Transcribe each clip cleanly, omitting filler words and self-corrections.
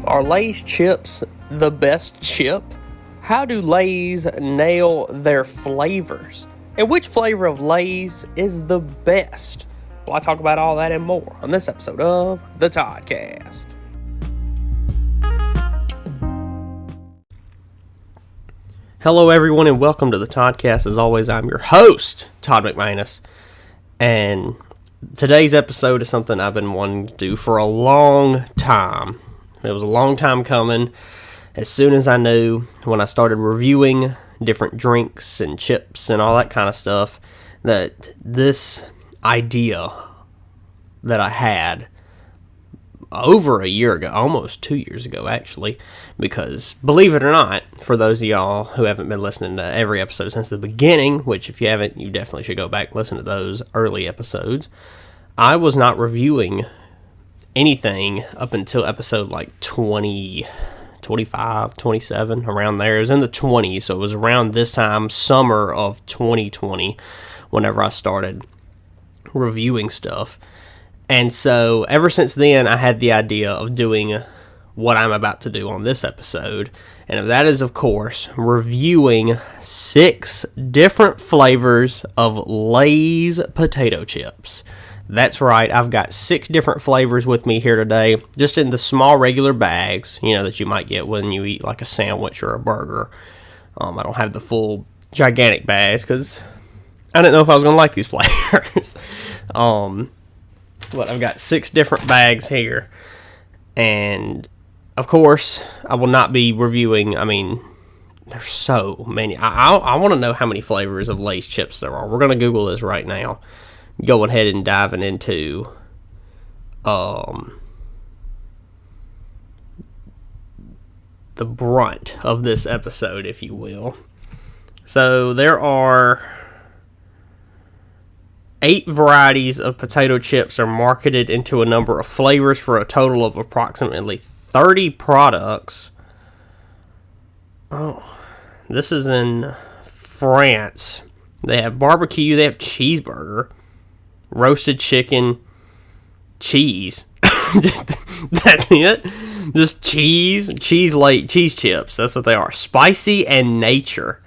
Are Lay's chips the best chip? How do Lay's nail their flavors? And which flavor of Lay's is the best? Well, I talk about all that and more on this episode of the Toddcast. Hello, everyone, and welcome to the Toddcast. As always, I'm your host, Todd McManus, and today's episode is something I've been wanting to do for a long time. It was a long time coming. As soon as I knew, when I started reviewing different drinks and chips and all that kind of stuff, that this idea that I had over a year ago, almost 2 years ago actually, because believe it or not, for those of y'all who haven't been listening to every episode since the beginning, which if you haven't, you definitely should go back and listen to those early episodes, I was not reviewing anything up until episode like 20, 25, 27, around there. It was in the 20s, so it was around this time, summer of 2020, whenever I started reviewing stuff. And so ever since then, I had the idea of doing what I'm about to do on this episode, and that is, of course, reviewing 6 different flavors of Lay's potato chips. That's right, I've got 6 different flavors with me here today, just in the small regular bags, that you might get when you eat like a sandwich or a burger. I don't have the full gigantic bags because I didn't know if I was going to like these flavors. But I've got 6 different bags here, and of course, I will not be reviewing, there's so many. I want to know how many flavors of Lay's chips there are. We're going to Google this right now. Going ahead and diving into the brunt of this episode, if you will. So there are 8 varieties of potato chips are marketed into a number of flavors for a total of approximately 30 products. Oh, this is in France. They have barbecue, they have cheeseburger, roasted chicken, cheese. That's it. Just cheese chips. That's what they are. Spicy and nature.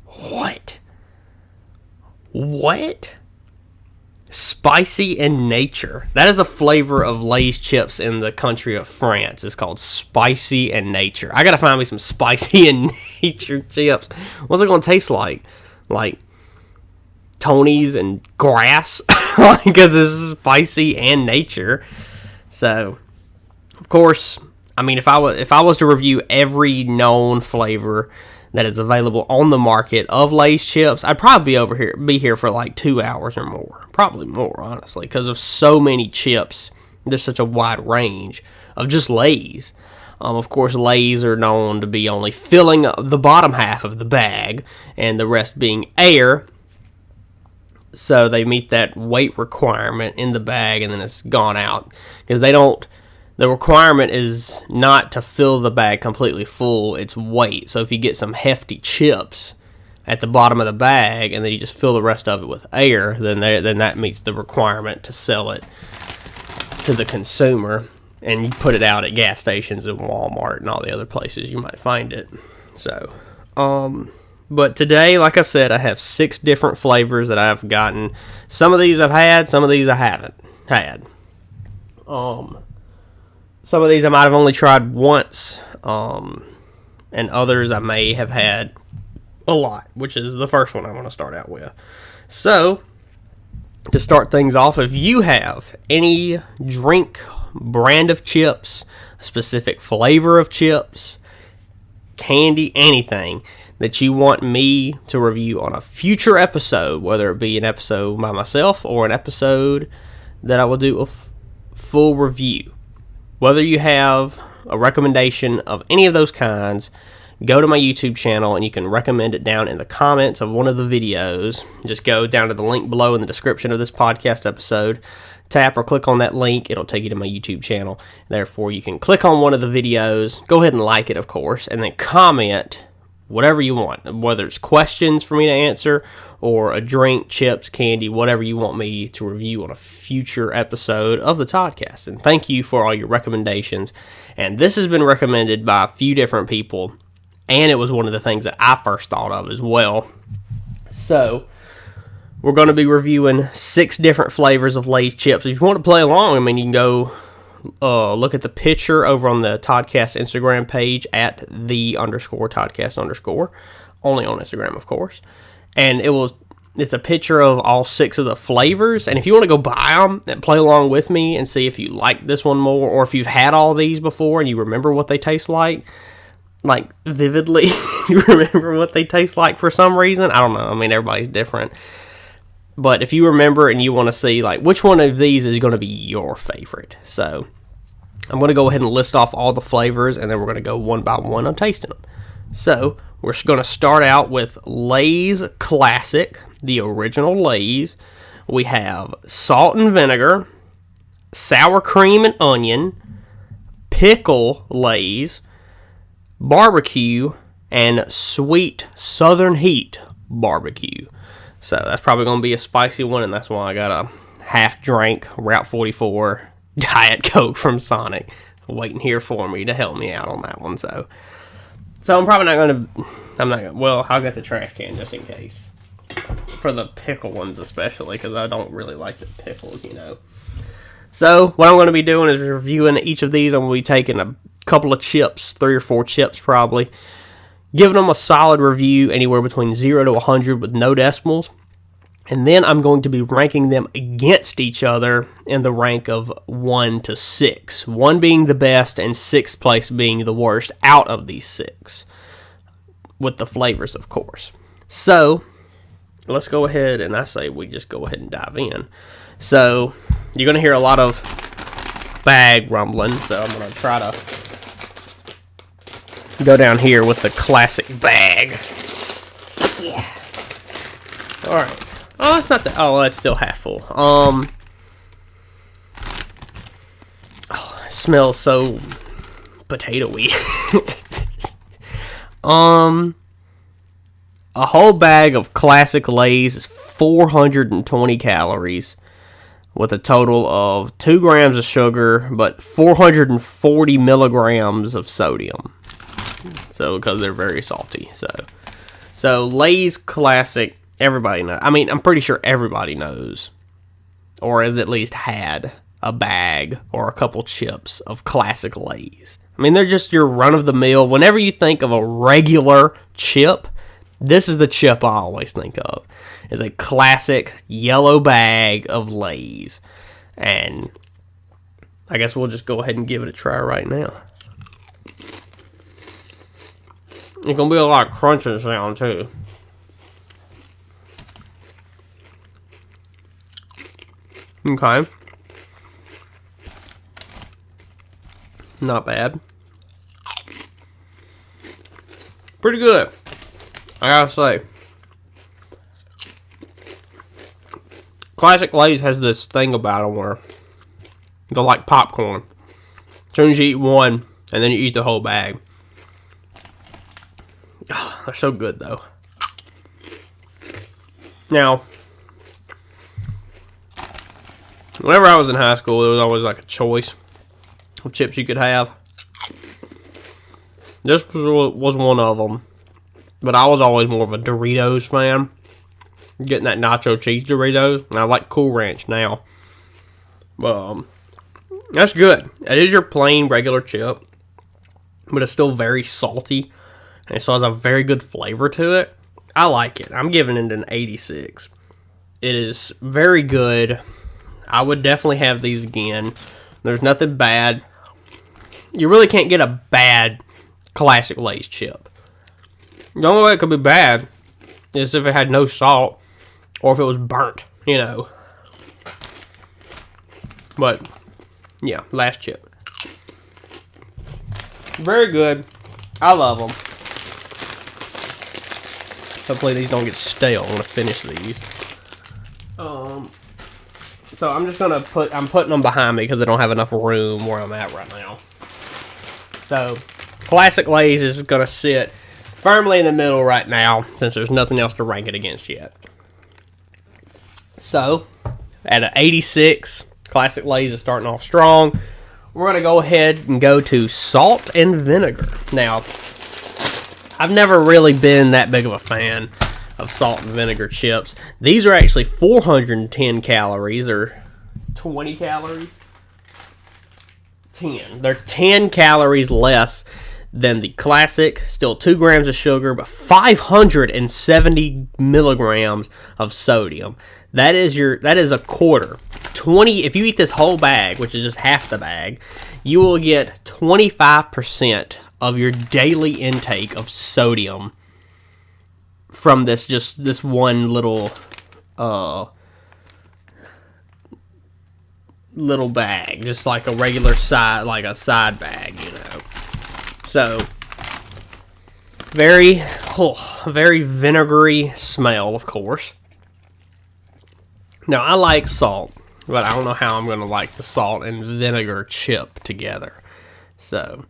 What? Spicy and nature. That is a flavor of Lay's chips in the country of France. It's called spicy and nature. I gotta find me some spicy and nature chips. What's it gonna taste like? Like Tony's and grass, because it's spicy and nature. So, of course, if I was to review every known flavor that is available on the market of Lay's chips, I'd probably be here for like 2 hours or more, probably more, honestly, because of so many chips. There's such a wide range of just Lay's. Of course, Lay's are known to be only filling the bottom half of the bag, and the rest being air. So they meet that weight requirement in the bag, and then it's gone out. Because the requirement is not to fill the bag completely full, it's weight. So if you get some hefty chips at the bottom of the bag, and then you just fill the rest of it with air, then that meets the requirement to sell it to the consumer. And you put it out at gas stations and Walmart and all the other places you might find it. So, but today, like I've said, I have 6 different flavors that I've gotten. Some of these I've had, some of these I haven't had. Some of these I might have only tried once, and others I may have had a lot, which is the first one I'm going to start out with. So, to start things off, if you have any drink, brand of chips, a specific flavor of chips, candy, anything that you want me to review on a future episode, whether it be an episode by myself or an episode that I will do a full review, whether you have a recommendation of any of those kinds, go to my YouTube channel and you can recommend it down in the comments of one of the videos. Just go down to the link below in the description of this podcast episode, tap or click on that link, it'll take you to my YouTube channel. Therefore, you can click on one of the videos, go ahead and like it, of course, and then comment whatever you want, whether it's questions for me to answer or a drink, chips, candy, whatever you want me to review on a future episode of the Toddcast. And thank you for all your recommendations. And this has been recommended by a few different people, and it was one of the things that I first thought of as well. So, we're going to be reviewing 6 different flavors of Lay's chips. If you want to play along, I mean, you can go look at the picture over on the Toddcast Instagram page at _Toddcast_. Only on Instagram, of course. And it's a picture of all 6 of the flavors. And if you want to go buy them and play along with me and see if you like this one more, or if you've had all these before and you remember what they taste like vividly, you remember what they taste like for some reason. I don't know. I mean, everybody's different. But if you remember and you want to see like which one of these is going to be your favorite. So I'm going to go ahead and list off all the flavors, and then we're going to go one by one on tasting them. So we're going to start out with Lay's Classic, the original Lay's. We have salt and vinegar, sour cream and onion, pickle Lay's, barbecue, and sweet Southern Heat barbecue. So that's probably going to be a spicy one, and that's why I got a half drink Route 44 Diet Coke from Sonic waiting here for me to help me out on that one. So I'm probably not going to, well, I'll get the trash can just in case. For the pickle ones especially, because I don't really like the pickles, you know. So what I'm going to be doing is reviewing each of these. I'm going to be taking a couple of chips, 3 or 4 chips probably, giving them a solid review anywhere between 0 to 100 with no decimals. And then I'm going to be ranking them against each other in the rank of 1 to 6. 1 being the best and 6th place being the worst out of these 6. With the flavors, of course. So, let's go ahead, and I say we just go ahead and dive in. So, you're going to hear a lot of bag rumbling, so I'm going to try to go down here with the classic bag. Yeah. Alright. Oh, it's not that. Oh, that's still half full. Oh, it smells so potato-y. A whole bag of classic Lay's is 420 calories with a total of 2 grams of sugar, but 440 milligrams of sodium. So, because they're very salty. So Lay's Classic, everybody knows. I mean, I'm pretty sure everybody knows, or has at least had a bag or a couple chips of classic Lay's. I mean, they're just your run-of-the-mill. Whenever you think of a regular chip, this is the chip I always think of. Is a classic yellow bag of Lay's. And I guess we'll just go ahead and give it a try right now. It's going to be a lot of crunching sound, too. Okay. Not bad. Pretty good, I gotta say. Classic Lay's has this thing about them where they're like popcorn. As soon as you eat one, and then you eat the whole bag. Oh, they're so good, though. Now, whenever I was in high school, there was always like a choice of chips you could have. This was one of them, but I was always more of a Doritos fan. Getting that nacho cheese Doritos, and I like Cool Ranch now. That's good. It is your plain regular chip, but it's still very salty, and it still has a very good flavor to it. I like it. I'm giving it an 86. It is very good. I would definitely have these again. There's nothing bad. You really can't get a bad classic Lay's chip. The only way it could be bad is if it had no salt or if it was burnt, you know. But, yeah, last chip. Very good. I love them. Hopefully these don't get stale. I'm going to finish these. So I'm just going to I'm putting them behind me because I don't have enough room where I'm at right now. So, Classic Lay's is going to sit firmly in the middle right now, since there's nothing else to rank it against yet. So, at an 86, Classic Lay's is starting off strong. We're going to go ahead and go to salt and vinegar. Now, I've never really been that big of a fan of salt and vinegar chips. These are actually 410 calories, or 20 calories? 10. They're 10 calories less than the classic. Still 2 grams of sugar, but 570 milligrams of sodium. That is a quarter. 20. If you eat this whole bag, which is just half the bag, you will get 25% of your daily intake of sodium from this one little bag, just like a regular side bag, you know. So very vinegary smell, of course. Now, I like salt, but I don't know how I'm going to like the salt and vinegar chip together. So,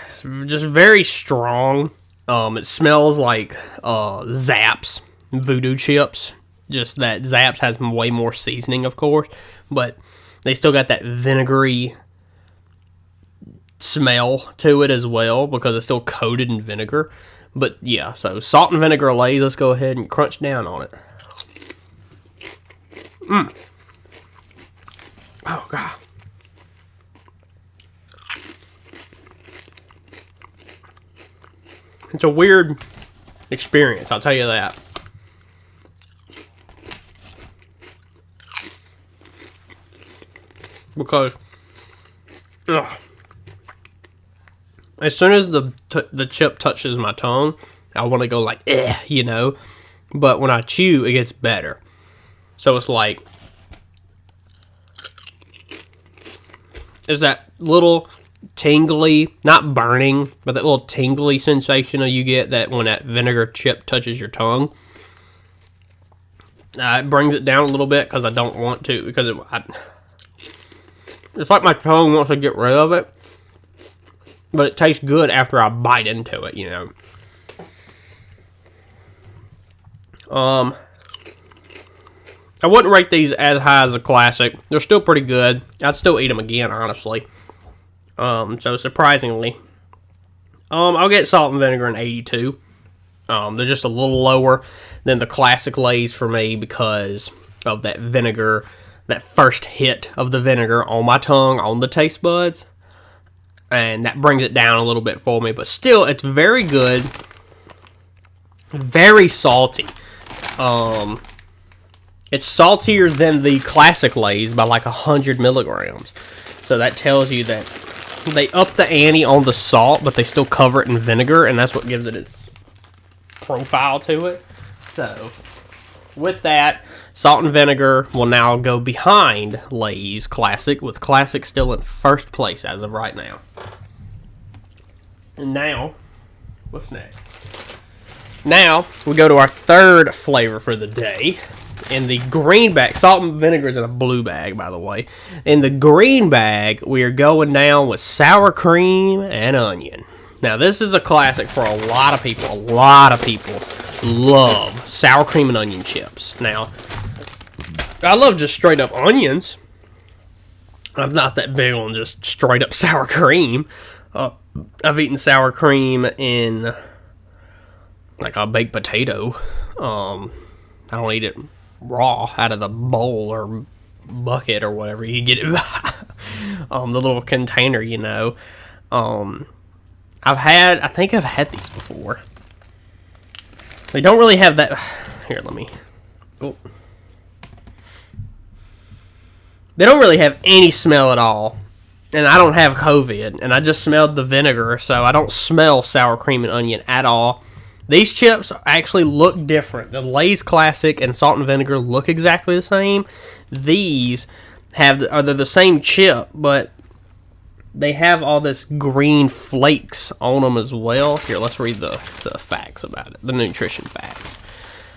it's just very strong. It smells like Zapp's voodoo chips. Just that Zapp's has way more seasoning, of course, but they still got that vinegary smell to it as well because it's still coated in vinegar. But yeah, so salt and vinegar Lay's. Let's go ahead and crunch down on it. Oh, God. It's a weird experience, I'll tell you that. Because as soon as the chip touches my tongue, I want to go like, you know. But when I chew, it gets better. So it's like, is that little tingly, not burning, but that little tingly sensation you get that when that vinegar chip touches your tongue. It brings it down a little bit because I don't want to, because it's like my tongue wants to get rid of it, but it tastes good after I bite into it, you know. I wouldn't rate these as high as a classic. They're still pretty good. I'd still eat them again, honestly. So surprisingly, I'll get salt and vinegar an 82. They're just a little lower than the classic Lay's for me because of that vinegar, that first hit of the vinegar on my tongue, on the taste buds. And that brings it down a little bit for me. But still, it's very good. Very salty. It's saltier than the classic Lay's by like 100 milligrams. So that tells you that they up the ante on the salt, but they still cover it in vinegar, and that's what gives it its profile to it. So, with that, salt and vinegar will now go behind Lay's Classic, with Classic still in first place as of right now. And now, what's next? Now, we go to our third flavor for the day. In the green bag, salt and vinegar is in a blue bag, by the way. In the green bag, we are going down with sour cream and onion. Now, this is a classic for a lot of people. A lot of people love sour cream and onion chips. Now, I love just straight up onions. I'm not that big on just straight up sour cream. I've eaten sour cream in like a baked potato. I don't eat it raw out of the bowl or bucket or whatever you get it by. The little container, you know. I think I've had these before. They don't really have that. Here, let me. Oh. They don't really have any smell at all. And I don't have COVID. And I just smelled the vinegar, so I don't smell sour cream and onion at all. These chips actually look different. The Lay's Classic and salt and vinegar look exactly the same. These are the same chip, but they have all this green flakes on them as well. Here, let's read the facts about it, the nutrition facts.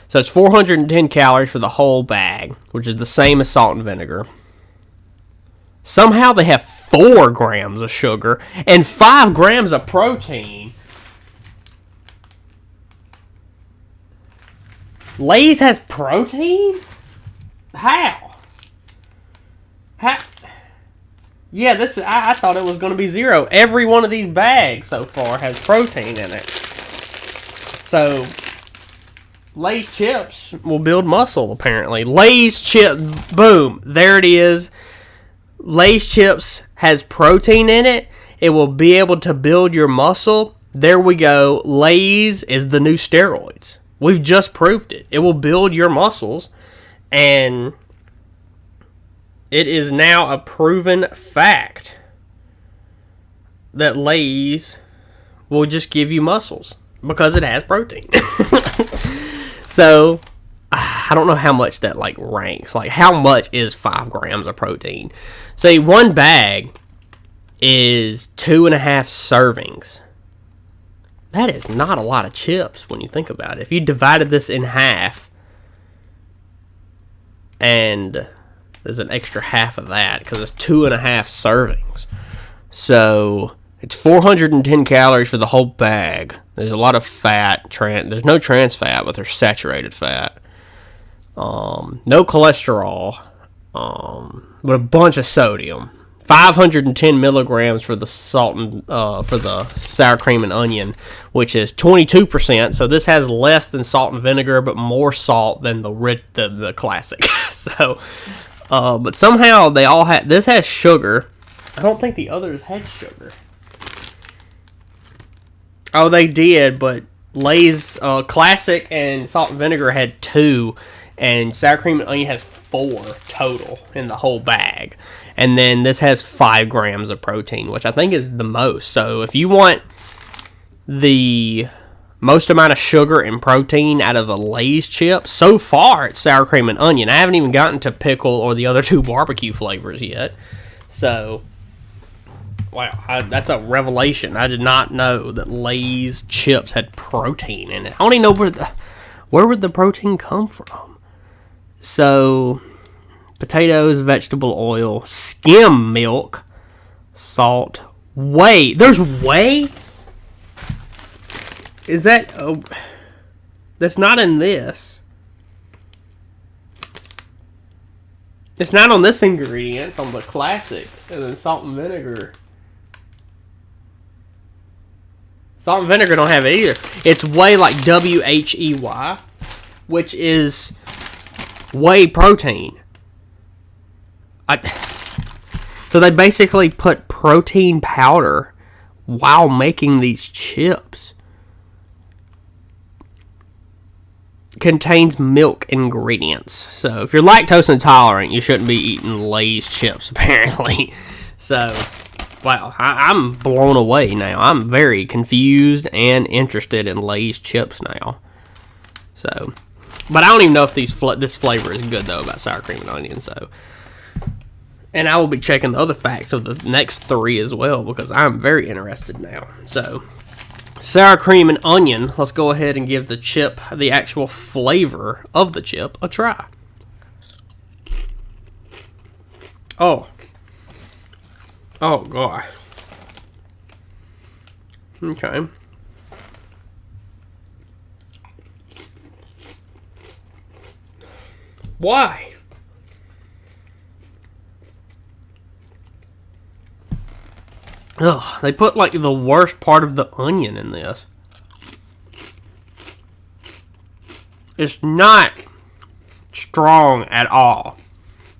So it's 410 calories for the whole bag, which is the same as salt and vinegar. Somehow they have 4 grams of sugar and 5 grams of protein. Lay's has protein? How? Yeah, I thought it was going to be 0. Every one of these bags so far has protein in it. So, Lay's chips will build muscle, apparently. Lay's chip, boom, there it is. Lay's chips has protein in it. It will be able to build your muscle. There we go. Lay's is the new steroids. We've just proved it. It will build your muscles, and it is now a proven fact that Lay's will just give you muscles because it has protein. So, I don't know how much that ranks. How much is 5 grams of protein? Say one bag is 2.5 servings. That is not a lot of chips when you think about it. If you divided this in half, and there's an extra half of that because it's 2.5 servings. So it's 410 calories for the whole bag. There's a lot of fat. There's no trans fat, but there's saturated fat. No cholesterol, but a bunch of sodium. 510 milligrams for the salt and for the sour cream and onion, which is 22%. So this has less than salt and vinegar, but more salt than the classic. So, but somehow they all had. This has sugar. I don't think the others had sugar. Oh, they did, but Lay's classic and salt and vinegar had 2, and sour cream and onion has 4 total in the whole bag. And then this has 5 grams of protein, which I think is the most. So if you want the most amount of sugar and protein out of a Lay's chip, so far it's sour cream and onion. I haven't even gotten to pickle or the other 2 barbecue flavors yet. So, wow, that's a revelation. I did not know that Lay's chips had protein in it. I don't even know where would the protein come from. So, potatoes, vegetable oil, skim milk, salt, whey. There's whey? Is that... Oh, that's not in this. It's not on this ingredient. It's on the classic. And then salt and vinegar. Salt and vinegar don't have it either. It's whey, like W-H-E-Y, which is whey protein. So they basically put protein powder while making these chips. Contains milk ingredients. So if you're lactose intolerant, you shouldn't be eating Lay's chips, apparently. So, wow, I'm blown away now. I'm very confused and interested in Lay's chips now. So, but I don't even know if this flavor is good, though, about sour cream and onion, so... And I will be checking the other facts of the next 3 as well, because I'm very interested now. So, sour cream and onion. Let's go ahead and give the chip, the actual flavor of the chip, a try. Oh. Oh, God. Okay. Why? Ugh, they put like the worst part of the onion in this. It's not strong at all.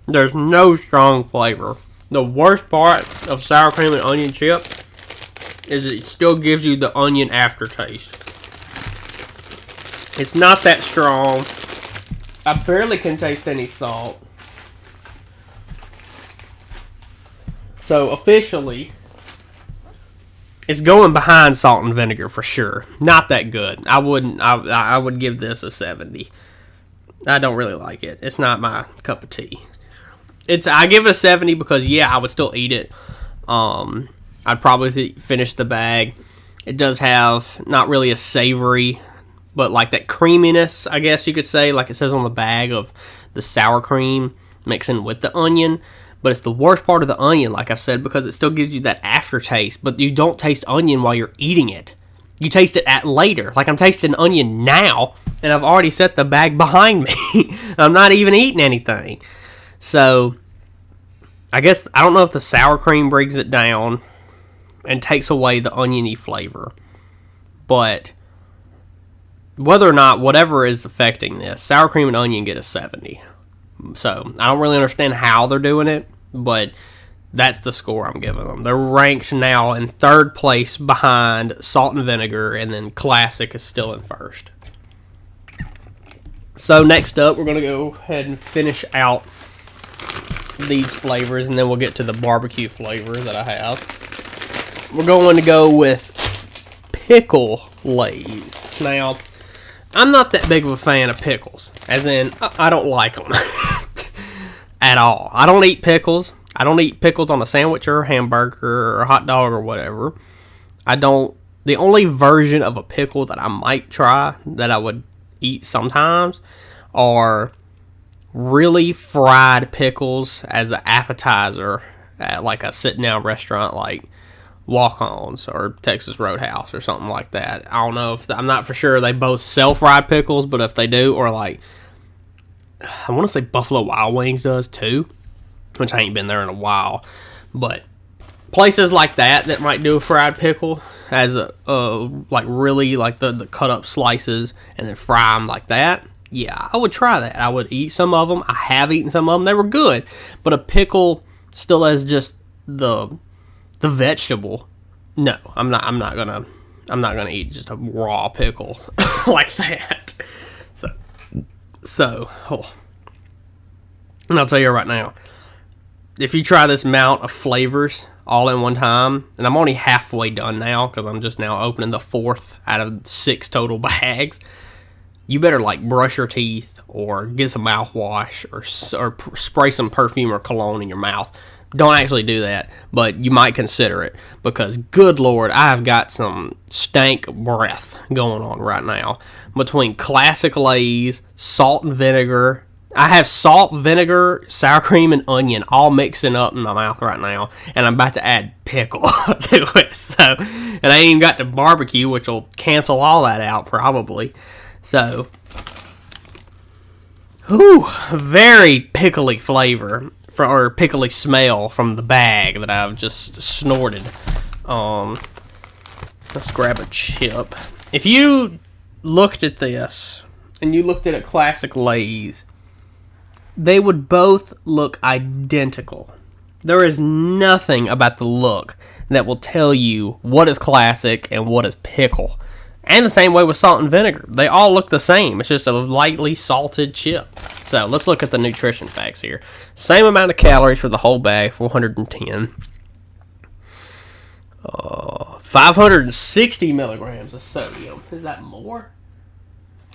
There's no strong flavor. The worst part of sour cream and onion chip is it still gives you the onion aftertaste. It's not that strong. I barely can taste any salt. So officially, it's going behind salt and vinegar for sure. Not that good. I would give this a 70. I don't really like it. It's not my cup of tea. I give it a 70 because yeah, I would still eat it. I'd probably finish the bag. It does have not really a savory, but like that creaminess, I guess you could say, like it says on the bag of the sour cream mixing with the onion. but it's the worst part of the onion, like I've said, because it still gives you that aftertaste, but you don't taste onion while you're eating it. You taste it at later. Like I'm tasting onion now, and I've already set the bag behind me. I'm not even eating anything. So, I guess, I don't know if the sour cream brings it down and takes away the oniony flavor. But, whether or not, whatever is affecting this, sour cream and onion get a 70. So, I don't really understand how they're doing it, but that's the score I'm giving them. They're ranked now in third place behind salt and vinegar, and then classic is still in first. So next up, we're going to go ahead and finish out these flavors, and then we'll get to the barbecue flavors that I have. We're going to go with pickle Lays. Now, I'm not that big of a fan of pickles, as in, I don't like them at all. I don't eat pickles. I don't eat pickles on a sandwich or a hamburger or a hot dog or whatever. The only version of a pickle that I might try, that I would eat sometimes, are really fried pickles as an appetizer at like a sit-down restaurant like Walk-Ons or Texas Roadhouse or something like that. I don't know if, I'm not for sure they both sell fried pickles, but if they do, or like, I want to say Buffalo Wild Wings does too, which I ain't been there in a while, but places like that might do a fried pickle as a like really like the cut up slices and then fry them like that. Yeah, I would try that. I would eat some of them. I have eaten some of them. They were good, but a pickle still as just the vegetable. No, I'm not gonna eat just a raw pickle like that. So, and I'll tell you right now, if you try this amount of flavors all in one time, and I'm only halfway done now because I'm just now opening the 4th out of 6 total bags, you better like brush your teeth or get some mouthwash or spray some perfume or cologne in your mouth. Don't actually do that, but you might consider it, because good Lord, I've got some stank breath going on right now. Between classic Lays, salt and vinegar, I have salt, vinegar, sour cream, and onion all mixing up in my mouth right now, and I'm about to add pickle to it. So, and I ain't even got to barbecue, which will cancel all that out probably. So, whew, very pickly flavor, or pickly smell from the bag that I've just snorted. Let's grab a chip. If you looked at this, and you looked at a classic Lays, they would both look identical. There is nothing about the look that will tell you what is classic and what is pickle. And the same way with salt and vinegar. They all look the same. It's just a lightly salted chip. So let's look at the nutrition facts here. Same amount of calories for the whole bag, 410. 560 milligrams of sodium. Is that more?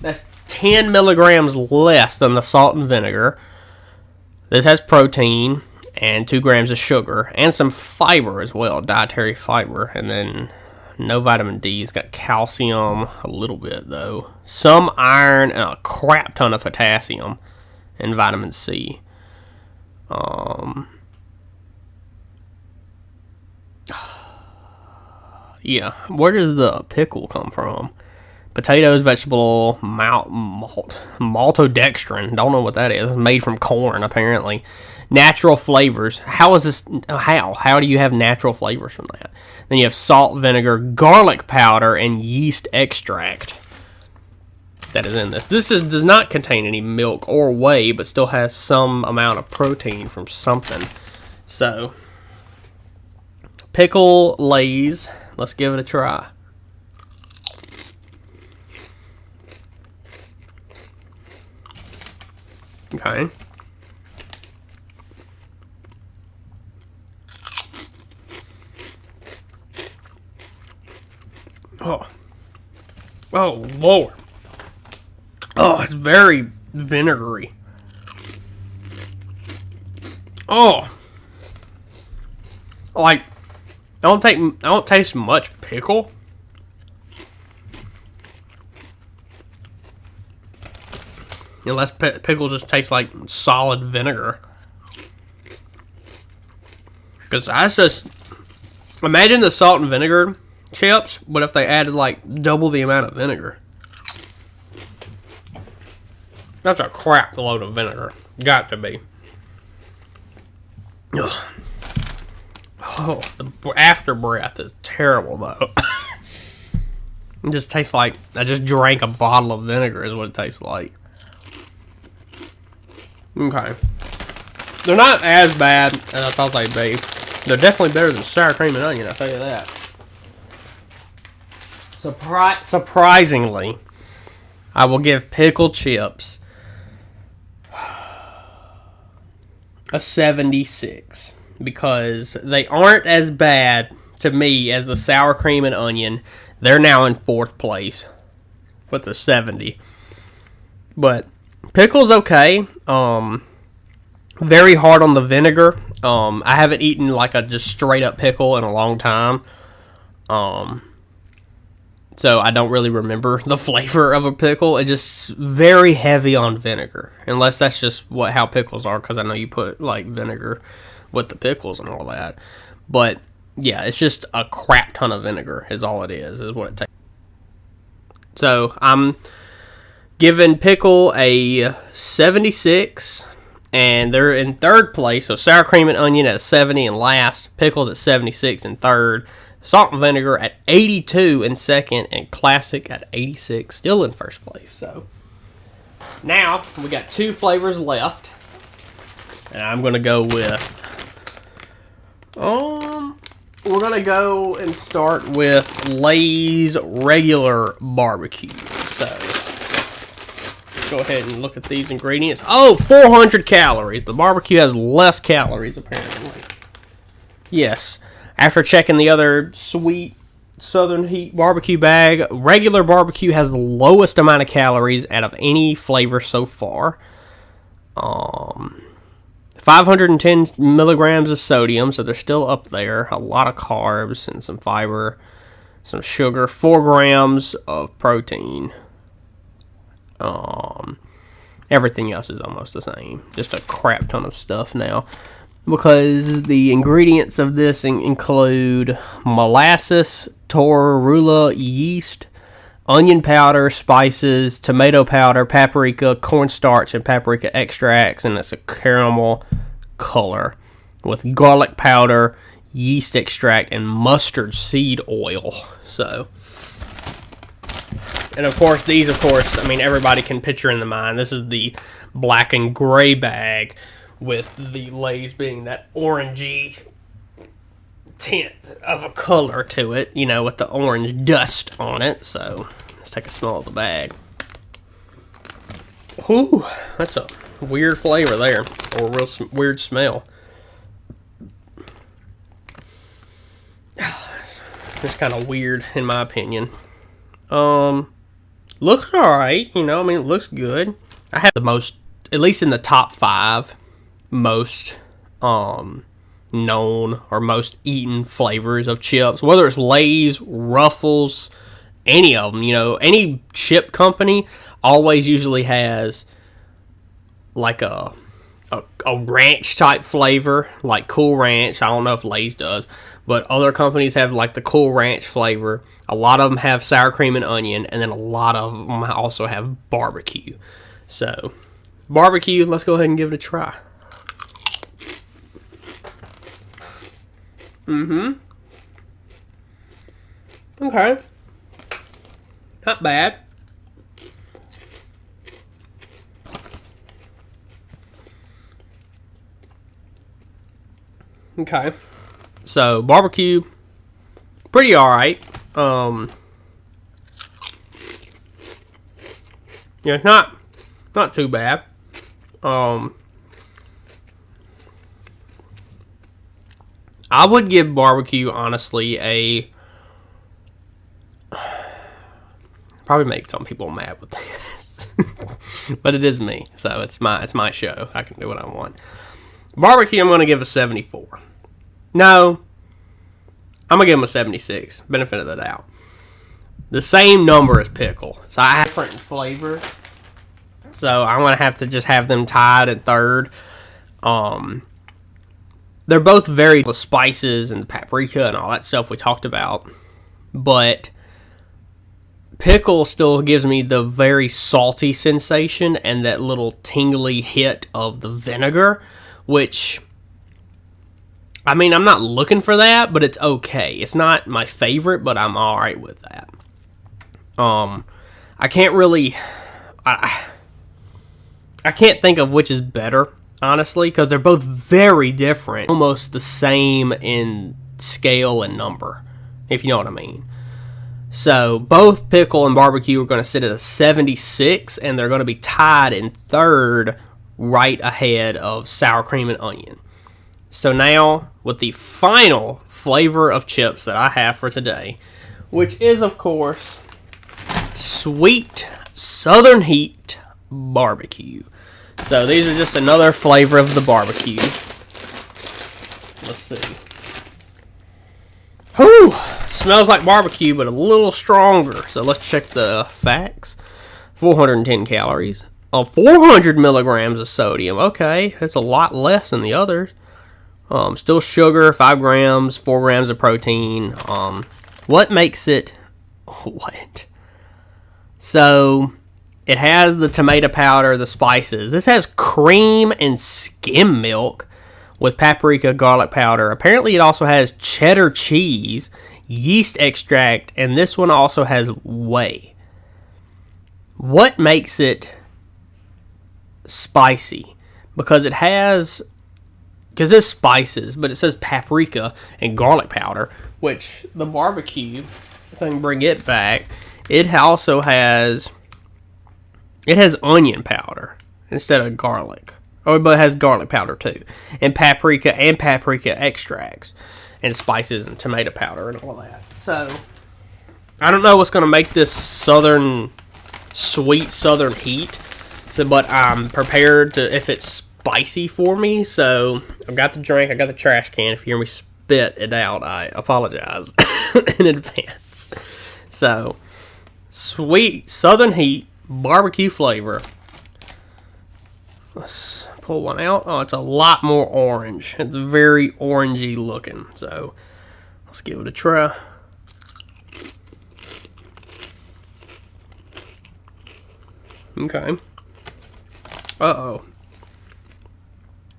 That's 10 milligrams less than the salt and vinegar. This has protein and 2 grams of sugar and some fiber as well, dietary fiber. And then no vitamin D. It's got calcium, a little bit though, some iron, and a crap ton of potassium and vitamin C. Yeah, where does the pickle come from? Potatoes, vegetable, maltodextrin. Don't know what that is. It's made from corn, apparently. Natural flavors. How is this? How do you have natural flavors from that? Then you have salt, vinegar, garlic powder, and yeast extract that is in this. Does not contain any milk or whey, but still has some amount of protein from something. So, pickle Lays. Let's give it a try. Okay. Oh, Lord. Oh, it's very vinegary. Oh. Like, I don't taste much pickle. Unless pickle just tastes like solid vinegar. Because that's just... Imagine the salt and vinegar chips, but if they added, like, double the amount of vinegar. That's a crap load of vinegar. Got to be. Ugh. Oh, the after breath is terrible, though. It just tastes like I just drank a bottle of vinegar is what it tastes like. Okay. They're not as bad as I thought they'd be. They're definitely better than sour cream and onion, I'll tell you that. Surprisingly, I will give pickled chips a 76 because they aren't as bad to me as the sour cream and onion. They're now in 4th place with a 70. But pickle's okay. Very hard on the vinegar. I haven't eaten like a just straight up pickle in a long time. So I don't really remember the flavor of a pickle. It's just very heavy on vinegar. Unless that's just how pickles are, because I know you put like vinegar with the pickles and all that. But yeah, it's just a crap ton of vinegar is all it is what it takes. So I'm giving pickle a 76, and they're in 3rd place. So sour cream and onion at 70 in last, pickles at 76 in 3rd, salt and vinegar at 82 in 2nd, and classic at 86 still in 1st place. So now we got 2 flavors left, and I'm gonna go with we're going to go and start with Lay's regular barbecue. So, let's go ahead and look at these ingredients. Oh, 400 calories. The barbecue has less calories, apparently. Yes. After checking the other sweet Southern Heat barbecue bag, regular barbecue has the lowest amount of calories out of any flavor so far. 510 milligrams of sodium, so they're still up there. A lot of carbs and some fiber, some sugar, 4 grams of protein. Everything else is almost the same. Just a crap ton of stuff now. Because the ingredients of this include molasses, torula yeast, onion powder, spices, tomato powder, paprika, cornstarch, and paprika extracts, and it's a caramel color with garlic powder, yeast extract, and mustard seed oil. So, and of course, I mean, everybody can picture in the mind, this is the black and gray bag with the Lay's being that orangey tint of a color to it, you know, with the orange dust on it. So let's take a smell of the bag. Ooh, that's a weird flavor there, or a real weird smell. It's kind of weird in my opinion. Looks alright, you know, I mean, it looks good. I have the most, at least in the top 5, most known or most eaten flavors of chips, whether it's Lay's, Ruffles, any of them. You know, any chip company always usually has like a ranch type flavor, like Cool Ranch. I don't know if Lay's does, but other companies have like the Cool Ranch flavor. A lot of them have sour cream and onion, and then a lot of them also have barbecue. So barbecue, let's go ahead and give it a try. Okay. Not bad. Okay. So, barbecue, pretty alright. Yeah, not too bad. I would give barbecue, honestly, probably make some people mad with this. But it is me, so it's my show. I can do what I want. Barbecue, I'm going to give a 74. No, I'm going to give him a 76. Benefit of the doubt. The same number as pickle. So I have different flavor. So I'm going to have to just have them tied at third. they're both very with spices and paprika and all that stuff we talked about, but pickle still gives me the very salty sensation and that little tingly hit of the vinegar, which, I mean, I'm not looking for that, but it's okay. It's not my favorite, but I'm alright with that. I can't really, I can't think of which is better, honestly, because they're both very different, almost the same in scale and number, if you know what I mean. So both pickle and barbecue are going to sit at a 76, and they're going to be tied in third, right ahead of sour cream and onion. So now, with the final flavor of chips that I have for today, which is, of course, sweet Southern Heat barbecue. So these are just another flavor of the barbecue. Let's see. Whew! Smells like barbecue, but a little stronger. So let's check the facts. 410 calories. 400 milligrams of sodium. Okay, that's a lot less than the others. Still sugar, 5 grams, 4 grams of protein. What makes it... What? So, it has the tomato powder, the spices. This has cream and skim milk with paprika, garlic powder. Apparently, it also has cheddar cheese, yeast extract, and this one also has whey. What makes it spicy? Because it has... Because it's spices, but it says paprika and garlic powder, which the barbecue, if I can bring it back, it also has... It has onion powder instead of garlic. Oh, but it has garlic powder too. And paprika extracts. And spices and tomato powder and all that. So, I don't know what's going to make this sweet southern heat. So, but I'm prepared to, if it's spicy for me. So, I've got the drink, I got the trash can. If you hear me spit it out, I apologize in advance. So, sweet southern heat, barbecue flavor. Let's pull one out. Oh, it's a lot more orange. It's very orangey looking. So, let's give it a try. Okay. Uh-oh.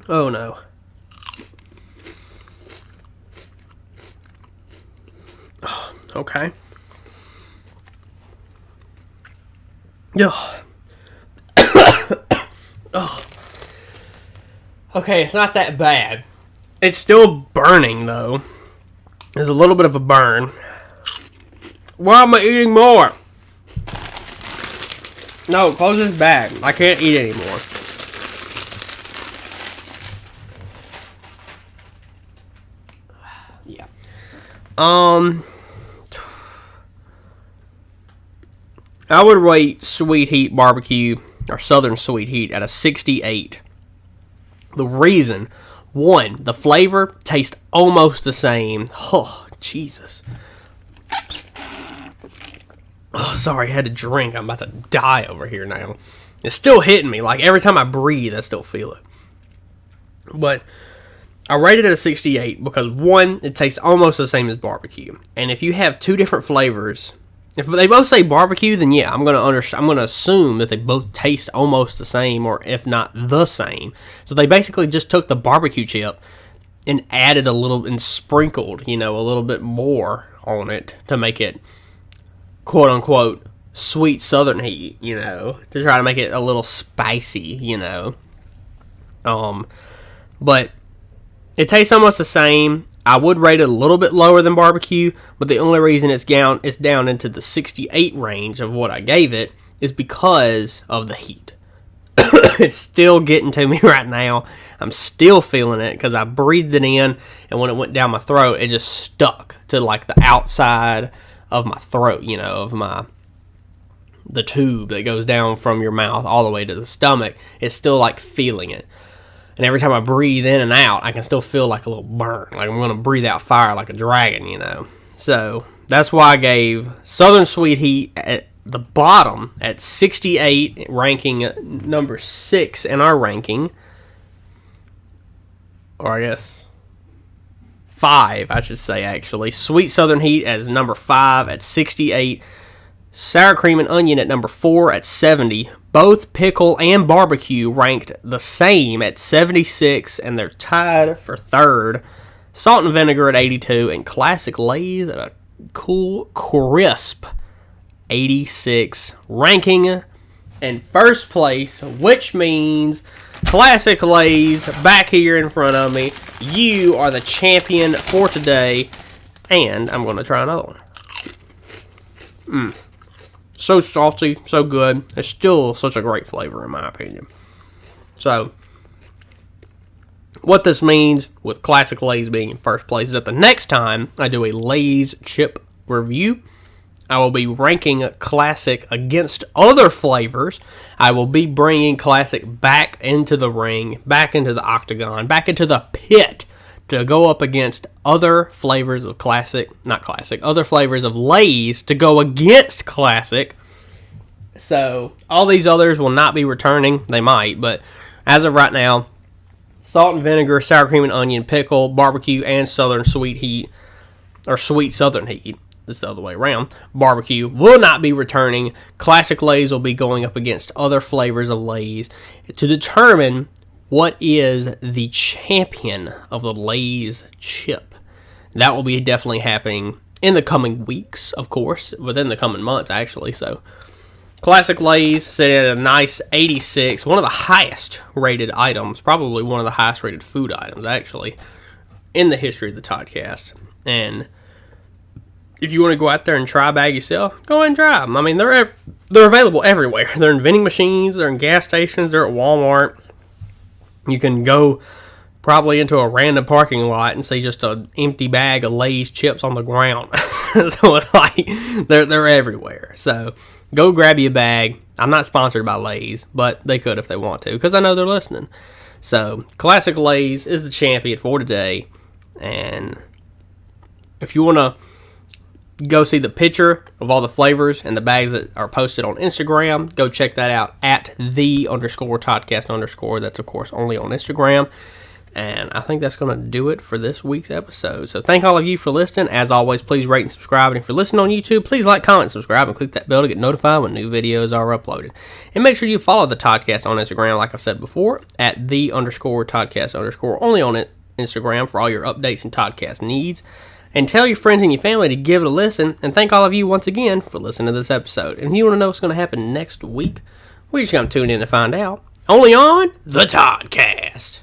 Oh, no. Okay. Ugh. Ugh. Okay, it's not that bad. It's still burning, though. There's a little bit of a burn. Why am I eating more? No, close this bag. I can't eat anymore. Yeah. I would rate Sweet Heat Barbecue, or Southern Sweet Heat, at a 68. The reason, one, the flavor tastes almost the same. Oh, Jesus. Oh, sorry, I had to drink. I'm about to die over here now. It's still hitting me. Like, every time I breathe, I still feel it. But I rated it a 68 because, one, it tastes almost the same as barbecue. And if you have two different flavors, if they both say barbecue, then yeah, I'm gonna assume that they both taste almost the same, or if not the same. So they basically just took the barbecue chip and added a little, and sprinkled, a little bit more on it to make it, quote unquote, sweet southern heat, to try to make it a little spicy, But it tastes almost the same. I would rate it a little bit lower than barbecue, but the only reason it's down into the 68 range of what I gave it is because of the heat. It's still getting to me right now. I'm still feeling it because I breathed it in, and when it went down my throat, it just stuck to like the outside of my throat, of the tube that goes down from your mouth all the way to the stomach. It's still like feeling it. And every time I breathe in and out, I can still feel like a little burn. Like I'm going to breathe out fire like a dragon, So that's why I gave Southern Sweet Heat at the bottom at 68, ranking number 6 in our ranking. Or I guess, 5, I should say, actually. Sweet Southern Heat as number 5 at 68. Sour Cream and Onion at number 4 at 70. Both pickle and barbecue ranked the same at 76, and they're tied for 3rd. Salt and Vinegar at 82, and Classic Lay's at a cool, crisp 86, ranking in first place, which means Classic Lay's back here in front of me. You are the champion for today, and I'm going to try another one. So salty, so good. It's still such a great flavor in my opinion. So, what this means with Classic Lay's being in first place is that the next time I do a Lay's chip review, I will be ranking Classic against other flavors. I will be bringing Classic back into the ring, back into the octagon, back into the pit to go up against other flavors of other flavors of Lay's to go against Classic. So, all these others will not be returning. They might, but as of right now, Salt and Vinegar, Sour Cream and Onion, Pickle, Barbecue, and Southern Sweet Heat, or Sweet Southern Heat, it's the other way around, barbecue will not be returning. Classic Lay's will be going up against other flavors of Lay's to determine what is the champion of the Lay's chip. That will be definitely happening in the coming weeks, of course, within the coming months, actually. So, Classic Lay's sitting at a nice 86, one of the highest rated items, probably one of the highest rated food items, actually, in the history of the Toddcast. And if you want to go out there and try a bag yourself, go ahead and try them. I mean, they're available everywhere. They're in vending machines, they're in gas stations, they're at Walmart. You can go probably into a random parking lot and see just an empty bag of Lay's chips on the ground. So it's like, they're everywhere. So go grab you a bag. I'm not sponsored by Lay's, but they could if they want to, because I know they're listening. So, Classic Lay's is the champion for today. And if you want to go see the picture of all the flavors and the bags that are posted on Instagram, go check that out at @the_Toddcast_. That's, of course, only on Instagram. And I think that's going to do it for this week's episode. So thank all of you for listening. As always, please rate and subscribe. And if you're listening on YouTube, please like, comment, subscribe, and click that bell to get notified when new videos are uploaded. And make sure you follow the Toddcast on Instagram, like I've said before, at @the_Toddcast_, only on Instagram for all your updates and Toddcast needs. And tell your friends and your family to give it a listen. And thank all of you once again for listening to this episode. And if you want to know what's going to happen next week, we're just going to tune in to find out. Only on the Toddcast.